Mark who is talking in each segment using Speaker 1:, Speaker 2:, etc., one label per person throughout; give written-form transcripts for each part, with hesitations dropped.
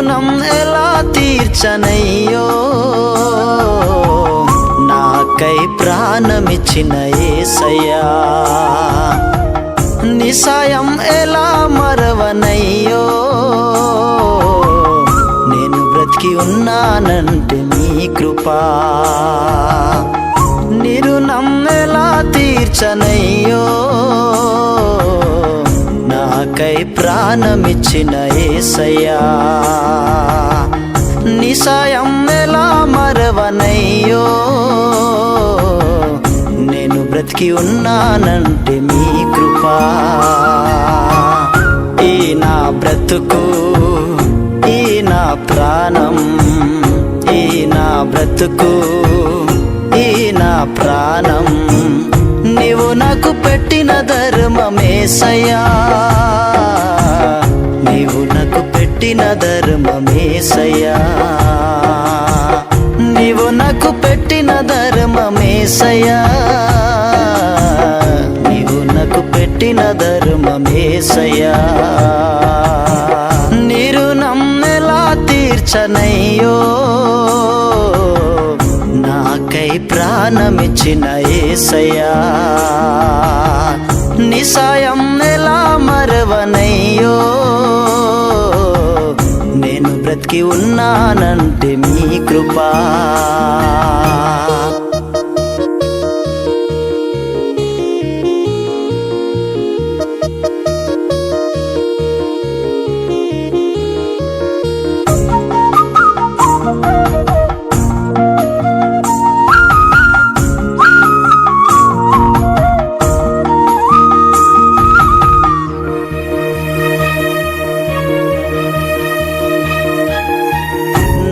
Speaker 1: రుణం ఎలా తీర్చనయ్యో నాకై ప్రాణమిచ్చిన యేసయ్యా నీ సాయం ఎలా మరవనయ్యో నేను బ్రతికి ఉన్నానంటే నీ కృపా నీ రుణం ఎలా తీర్చనయ్యో నాకై ప్రాణమిచ్చిన యేసయ్యా నీ సాయం ఎలా మరవనయ్యో నేను బ్రతికి ఉన్నానంటే మీ కృపా ఈ నా బ్రతుకు ఈ నా ప్రాణం ఈ నా బ్రతుకు ఈ నా ప్రాణం నీవు నాకు పెట్టిన ధర్మమేసయ్యా నీవు నాకు పెట్టిన ధర్మమేసయ్యా నీవు నాకు పెట్టిన ధర్మమేసయ్యా నీవు నాకు పెట్టిన ధర్మమేసయ్యా నీ రుణం ఎలా తీర్చనయ్యో నాకై ప్రాణమిచ్చిన యేసయ్యా నీ సాయం ఎలా మరవనయ్యో నేను బ్రతికి ఉన్నానంటే మీ కృపా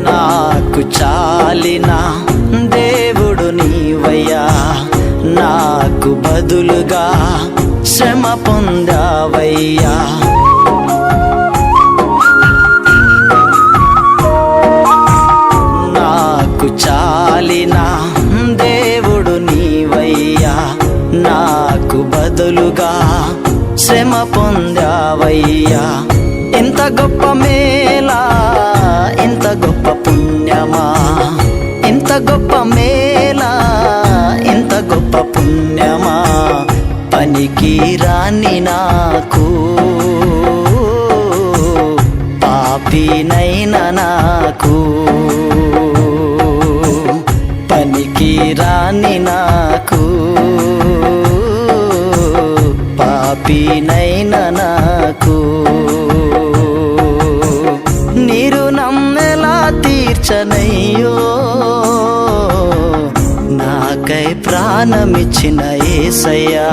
Speaker 1: నాకు చాలిన దేవుడు నీవయ్యా నాకు బదులుగా శ్రమ పొందావయ్యా నాకు చాలిన దేవుడు నీవయ్యా నాకు బదులుగా శ్రమ పొందావయ్యా ఇంత గొప్ప మేలా ఇంత గొప్ప పుణ్యమా ఇంత గొప్ప మేలా ఇంత గొప్ప పుణ్యమా పనికి రాని నాకు పాపినైన నాకు పనికి రాని నాకు పాపినైన నాకు నీ రుణం ఎలా తీర్చనయ్యో నాకై ప్రాణమిచ్చిన యేసయ్యా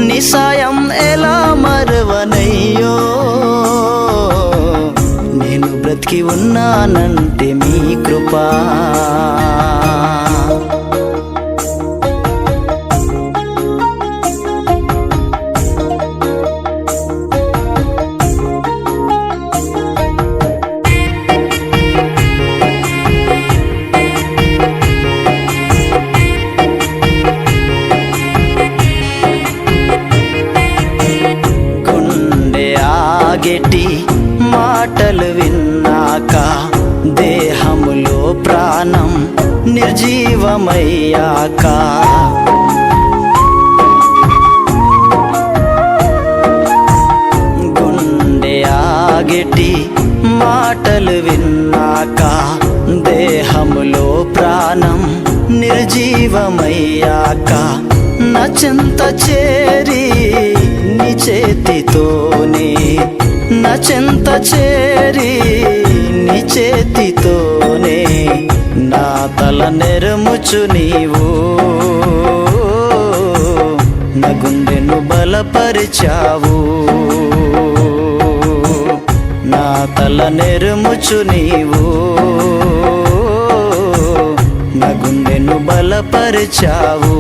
Speaker 1: నీ సాయం ఎలా మరవనయ్యో నేను బ్రతికి ఉన్నానంటే మీ కృపా ఆగేటి మాటలు విన్నాక దేహములో ప్రాణం నిర్జీవమయ్యాక గుండె ఆగేటి మాటలు విన్నాక దేహములో ప్రాణం నిర్జీవమయ్యాక నా చెంత చేరి నీ చేతితోనే నా చెంత చేరి నీ చేతితోనే నా తల నెరముచు నీవు నా గుండెను బలపరిచావు నా తల నెరముచు నీవు నా గుండెను బలపరిచావు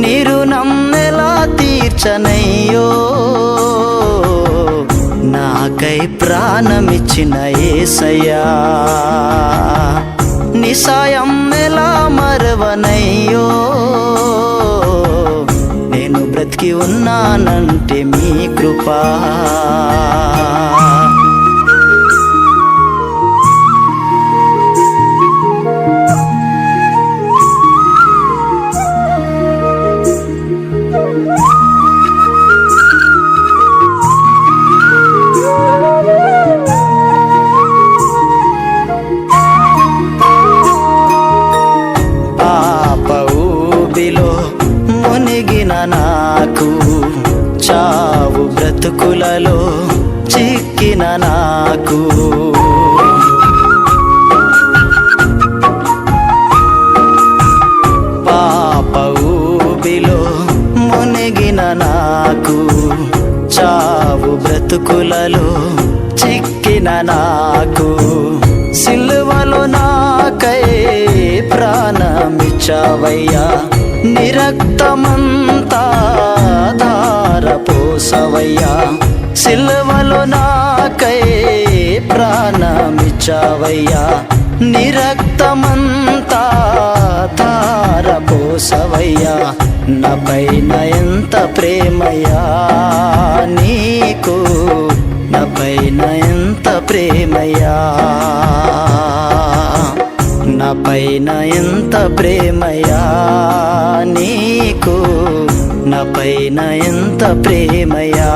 Speaker 1: నీ రుణం ఎలా తీర్చనయ్యో నాకై ప్రాణమిచ్చిన యేసయ్యా నీ సాయం ఎలా మరవనయ్యో నేను బ్రతికి ఉన్నానంటే మీ కృపా. మునిగిన నాకు, చావు బ్రతుకులలో చిక్కిన నాకు, పాప ఊబిలో మునిగిన నాకు, చావు బ్రతుకులలో చిక్కిన నాకు, సిలువలో నాకై ప్రాణమిచ్చావయ్యా, నిరక్తమంతా ధారపోసవయ్యా, సిలువలో నాకై ప్రాణమిచ్చావయ్యా, నిరక్తమంతా ధారపోసవయ్యా, నాపైన ఎంత ప్రేమయ్యా నీకు, నాపైన ఎంత ప్రేమయ్యా, నాపైన ఎంత ప్రేమయ్యా నీకు, నాపైన ఎంత ప్రేమయ్యా.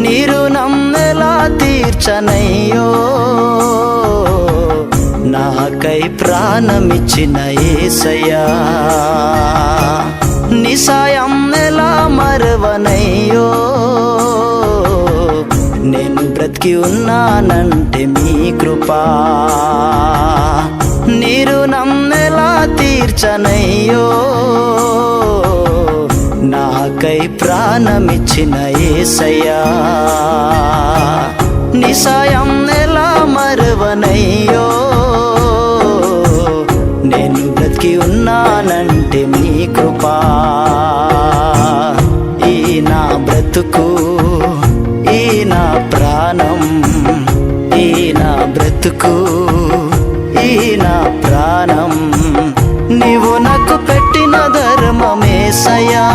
Speaker 1: నీ రుణం ఎలా తీర్చనయ్యో, నాకై ప్రాణమిచ్చిన యేసయ్యా, నీ సాయం ఎలా మరువనయ్యో, నేను బ్రతికి ఉన్నానంటే మీ కృపా. నీ రుణం ఎలా తీర్చనయ్యో, నాకై ప్రాణమిచ్చిన యేసయ్యా, నీ సాయం ఎలా మరువనయ్యో, నేను బ్రతికి ఉన్నానంటే మీ కృపా. ఈ నా బ్రతుకు, ఈ నా ప్రాణం, ఈ నా బ్రతుకు, ఈ నా ప్రాణం, నీవు నాకు పెట్టిన ధర్మమేసయ్యా.